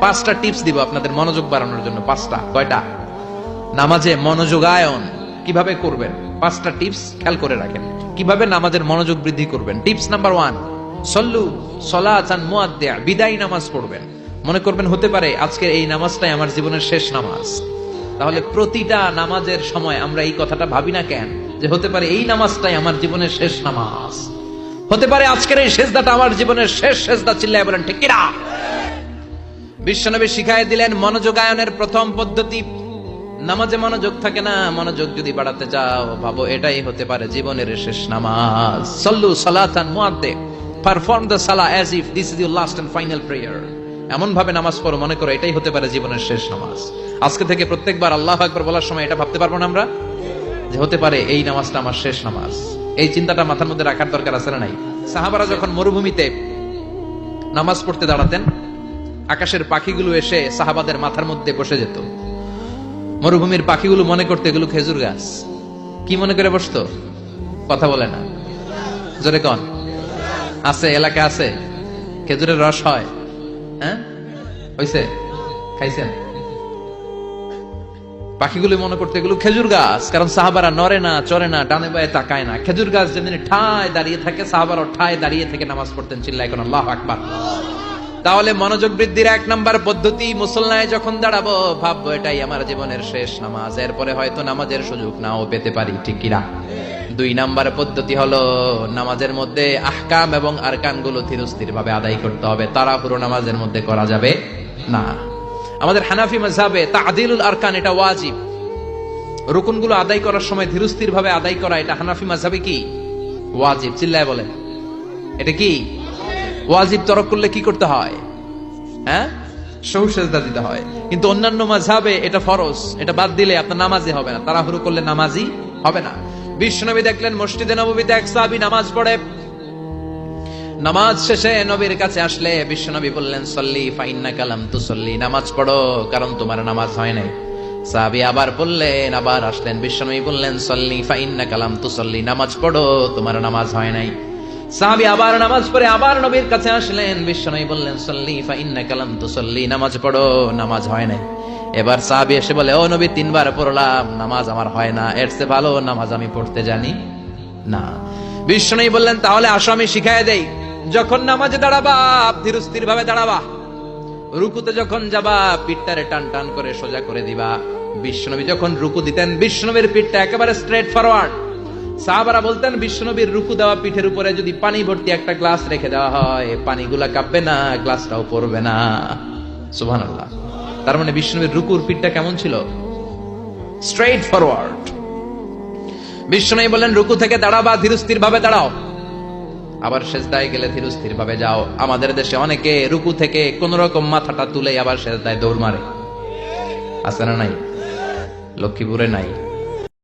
5টা টিপস দিব আপনাদের মনোযোগ বাড়ানোর জন্য। 5টা। কয়টা? নামাজে মনোযোগায়ন কিভাবে করবেন 5টা টিপস খেয়াল করে রাখেন, কিভাবে নামাজের মনোযোগ বৃদ্ধি করবেন। টিপস নাম্বার 1, সল্লু সলাতান মুআদ্দিয়া, বিদায়ী নামাজ পড়বেন। মনে করবেন হতে পারে আজকের এই নামাজটাই আমার জীবনের শেষ নামাজ। তাহলে প্রতিটা নামাজের সময় আমরা এই কথাটা ভাবি না কেন যে হতে পারে এই নামাজটাই আমার জীবনের শেষ নামাজ, হতে পারে আজকের এই সেজদাটা আমার জীবনের শেষ সেজদা। চিল্লায় বলেন ঠিক কিনা? বিশ্বনবী শিখায় দিলেন মনোযোগায়নের প্রথম পদ্ধতি। নামাজে মনোযোগ থাকে না, মনোযোগ যদি বাড়াতে চাও ভাবো এটাই হতে পারে জীবনের শেষ নামাজ। সল্লু সালাতান মুআদ্দিয়া, পারফর্ম দ্য সালাহ as if this is your last and final prayer. এমন ভাবে নামাজ পড়ো মনে করো এটাই হতে পারে জীবনের শেষ নামাজ। আজকে থেকে প্রত্যেকবার আল্লাহু আকবার বলার সময় এটা ভাবতে পারবো না আমরা যে হতে পারে এই নামাজটা আমার শেষ নামাজ। এই চিন্তাটা মাথার মধ্যে রাখার দরকার আছে না নাই? সাহাবারা যখন মরুভূমিতে নামাজ পড়তে দাঁড়াতেন, আকাশের পাখিগুলো এসে সাহাবাদের মাথার মধ্যে বসে যেত। মরুভূমির পাখিগুলো মনে করতে এগুলো খেজুর গাছ। কি মনে করে বসতো? কথা বলে না, জোরে কন। আছে এলাকা আছে খেজুরের রস হয়? হ্যাঁ হইছে? খাইছেন? পাখিগুলো মনে করতে এগুলো খেজুর গাছ, কারণ সাহাবারা নড়ে না, চড়ে না, ডানে বায়ে তাকায় না। খেজুর গাছ যেদিন ঠায় দাঁড়িয়ে থাকে, সাহাবারা ঠায় দাঁড়িয়ে থেকে নামাজ পড়তেন। চিল্লায় কোন আল্লাহু আকবার। তাহলে মনোযোগ বৃদ্ধির 1 নাম্বার পদ্ধতি, মুসল্লায় যখন দাঁড়াবো ভাববো এটাই আমার জীবনের শেষ নামাজ, এরপরে হয়তো নামাজের সুযোগ নাও পেতে পারি। ঠিক কিনা? 2 নাম্বার পদ্ধতি হলো নামাজের মধ্যে আহকাম এবং আরকান গুলো ধীরস্থির ভাবে আদায় করতে হবে। তাড়াহুড়ো নামাজের মধ্যে করা যাবে না। আমাদের হানাফি মাযহাবে তা'দিলুল আরকান এটা ওয়াজিব। রুকুনগুলো আদায় করার সময় ধীরস্থির ভাবে আদায় করা এটা হানাফি মাযহাবে কি? ওয়াজিব। চিল্লায় বলেন এটা কি ওয়াজিব? তরক করলে কি করতে হয়? হ্যাঁ, সহু সেজদা দিতে হয়। কিন্তু অন্যান্য মাযহাবে এটা ফরজ, এটা বাদ দিলে আপনার নামাজই হবে না, তাড়াহুড়ো করলে নামাজই হবে না। বিশ্বনবী দেখলেন মসজিদে নববীতে এক সাহাবী নামাজ পড়ে। নামাজ শেষে নবীর কাছে আসলে বিশ্বনবী বললেন সল্লি ফা ইন্নাকা লাম তুসল্লি, নামাজ পড়ো কারণ তোমার নামাজ হয় নাই। সাহাবী আবার বললেন, আবার আসলেন, বিশ্বনবী বললেন সল্লি ফা ইন্নাকা লাম তুসল্লি, নামাজ পড়ো তোমার নামাজ হয় নাই। সাহাবী আবার নামাজ পড়ে আবার নবীর কাছে আসলেন, বিশ্বনবী বললেন সল্লি ফা ইন্নাকা লাম তুসল্লি, নামাজ পড়ো নামাজ হয় নাই। এবার সাহাবী এসে বলে, ও নবী 3 বার পড়লাম, নামাজ আমার হয় না, এর চেয়ে ভালো নামাজ আমি পড়তে জানি না। বিশ্বনবী বললেন তাহলে আসো আমি শিখায় দেই। যখন নামাজে দাঁড়াবা ধীরস্থির ভাবে দাঁড়াবা, রুকুতে যখন যাবা পিঠটারে টান টান করে সোজা করে দিবা। বিশ্বনবী যখন রুকু দিতেন বিশ্বনবীর পিঠটা একেবারে স্ট্রেট ফরওয়ার্ড। সাহাবারা বলতেন বিশ্বনবীর রুকু দেওয়া পিঠের উপরে যদি পানি ভর্তি একটা গ্লাস রেখে দেওয়া হয়, পানিগুলা কাঁপবে না, গ্লাসটাও পড়বে না। সুবহানাল্লাহ। তার মানে বিশ্বনবীর রুকুর পিঠটা কেমন ছিল? Straight forward. বিশ্বনবী বলেন রুকু থেকে দাঁড়াবা, ধীরস্থির ভাবে দাঁড়াও। আবার সেজদায় গেলে ধীরস্থির ভাবে যাও। আমাদের দেশে অনেকে রুকু থেকে কোন রকম মাথাটা তুলে আবার সেজদায় দৌড় মারে। আছে না নাই? লক্ষ্মীপুরে নাই।